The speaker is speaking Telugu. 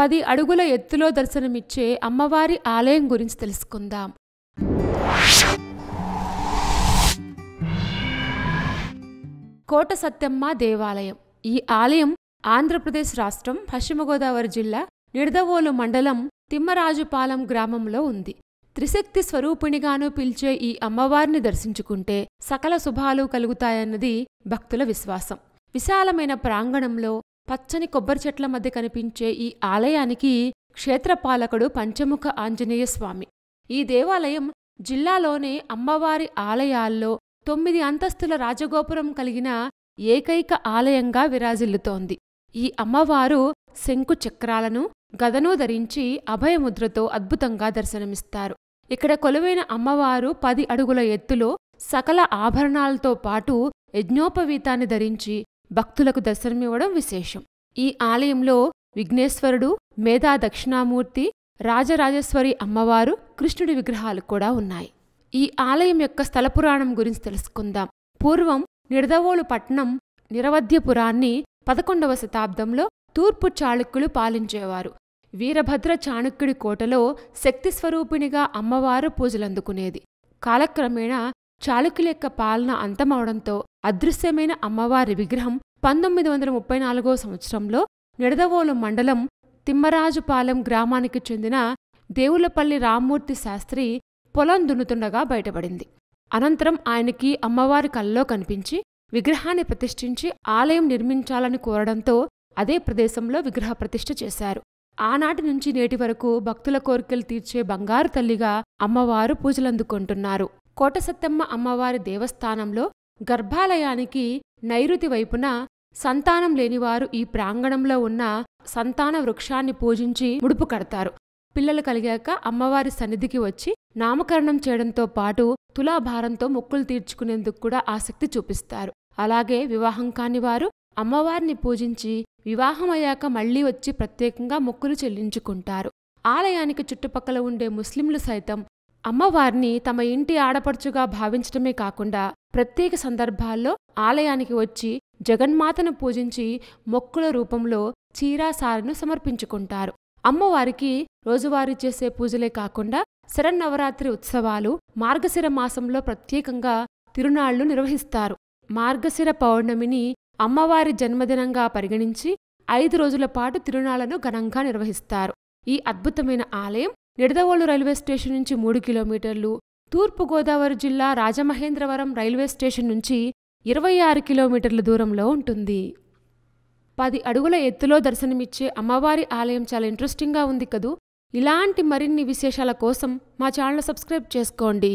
10 అడుగుల ఎత్తులో దర్శనమిచ్చే అమ్మవారి ఆలయం గురించి తెలుసుకుందాం. కోట సత్యమ్మ దేవాలయం. ఈ ఆలయం ఆంధ్రప్రదేశ్ రాష్ట్రం పశ్చిమ గోదావరి జిల్లా నిడదవోలు మండలం తిమ్మరాజుపాలెం గ్రామంలో ఉంది. త్రిశక్తి స్వరూపిణిగాను పిలిచే ఈ అమ్మవారిని దర్శించుకుంటే సకల శుభాలు కలుగుతాయన్నది భక్తుల విశ్వాసం. విశాలమైన ప్రాంగణంలో పచ్చని కొబ్బరి చెట్ల మధ్య కనిపించే ఈ ఆలయానికి క్షేత్రపాలకుడు పంచముఖ ఆంజనేయ స్వామి. ఈ దేవాలయం జిల్లాలోనే అమ్మవారి ఆలయాల్లో 9 అంతస్తుల రాజగోపురం కలిగిన ఏకైక ఆలయంగా విరాజిల్లుతోంది. ఈ అమ్మవారు శంకు చక్రాలను గదను ధరించి అభయముద్రతో అద్భుతంగా దర్శనమిస్తారు. ఇక్కడ కొలువైన అమ్మవారు 10 అడుగుల ఎత్తులో సకల ఆభరణాలతో పాటు యజ్ఞోపవీతాన్ని ధరించి భక్తులకు దర్శనమివ్వడం విశేషం. ఈ ఆలయంలో విఘ్నేశ్వరుడు, మేధా దక్షిణామూర్తి, రాజరాజేశ్వరి అమ్మవారు, కృష్ణుడి విగ్రహాలు కూడా ఉన్నాయి. ఈ ఆలయం యొక్క స్థలపురాణం గురించి తెలుసుకుందాం. పూర్వం నిడదవోలు పట్టణం నిరవధ్యపురాన్ని 11వ శతాబ్దంలో తూర్పు చాళుక్యులు పాలించేవారు. వీరభద్ర చాణుక్యుడి కోటలో శక్తిస్వరూపిణిగా అమ్మవారు పూజలందుకునేది. కాలక్రమేణా చాళుక్యుల యొక్క పాలన అంతమవడంతో అదృశ్యమైన అమ్మవారి విగ్రహం 1934వ సంవత్సరంలో నిడదవోలు మండలం తిమ్మరాజుపాలెం గ్రామానికి చెందిన దేవులపల్లి రామ్మూర్తి శాస్త్రి పొలం దున్నుతుండగా బయటపడింది. అనంతరం ఆయనకి అమ్మవారి కల్లో కనిపించి విగ్రహాన్ని ప్రతిష్ఠించి ఆలయం నిర్మించాలని కోరడంతో అదే ప్రదేశంలో విగ్రహ ప్రతిష్ఠ చేశారు. ఆనాటి నుంచి నేటి వరకు భక్తుల కోరికలు తీర్చే బంగారు తల్లిగా అమ్మవారు పూజలందుకుంటున్నారు. కోట సత్తమ్మ అమ్మవారి దేవస్థానంలో గర్భాలయానికి నైరుతి వైపున సంతానం లేనివారు ఈ ప్రాంగణంలో ఉన్న సంతాన వృక్షాన్ని పూజించి ముడుపు కడతారు. పిల్లలు కలిగాక అమ్మవారి సన్నిధికి వచ్చి నామకరణం చేయడంతో పాటు తులాభారంతో మొక్కులు తీర్చుకునేందుకు కూడా ఆసక్తి చూపిస్తారు. అలాగే వివాహం కాని వారు అమ్మవారిని పూజించి వివాహమయ్యాక మళ్లీ వచ్చి ప్రత్యేకంగా మొక్కులు చెల్లించుకుంటారు. ఆలయానికి చుట్టుపక్కల ఉండే ముస్లింలు సైతం అమ్మవారిని తమ ఇంటి ఆడపడుచుగా భావించడమే కాకుండా ప్రత్యేక సందర్భాల్లో ఆలయానికి వచ్చి జగన్మాతను పూజించి మొక్కుల రూపంలో చీరాసారెను సమర్పించుకుంటారు. అమ్మవారికి రోజువారీ చేసే పూజలే కాకుండా శరన్నవరాత్రి ఉత్సవాలు, మార్గశిర మాసంలో ప్రత్యేకంగా తిరునాళ్లు నిర్వహిస్తారు. మార్గశిర పౌర్ణమిని అమ్మవారి జన్మదినంగా పరిగణించి 5 రోజుల పాటు తిరునాళ్లను ఘనంగా నిర్వహిస్తారు. ఈ అద్భుతమైన ఆలయం నిడదవోలు రైల్వే స్టేషన్ నుంచి 3 కిలోమీటర్లు, తూర్పుగోదావరి జిల్లా రాజమహేంద్రవరం రైల్వే స్టేషన్ నుంచి 26 కిలోమీటర్ల దూరంలో ఉంటుంది. 10 అడుగుల ఎత్తులో దర్శనమిచ్చే అమ్మవారి ఆలయం చాలా ఇంట్రెస్టింగ్గా ఉంది కదూ. ఇలాంటి మరిన్ని విశేషాల కోసం మా ఛానల్ సబ్స్క్రైబ్ చేసుకోండి.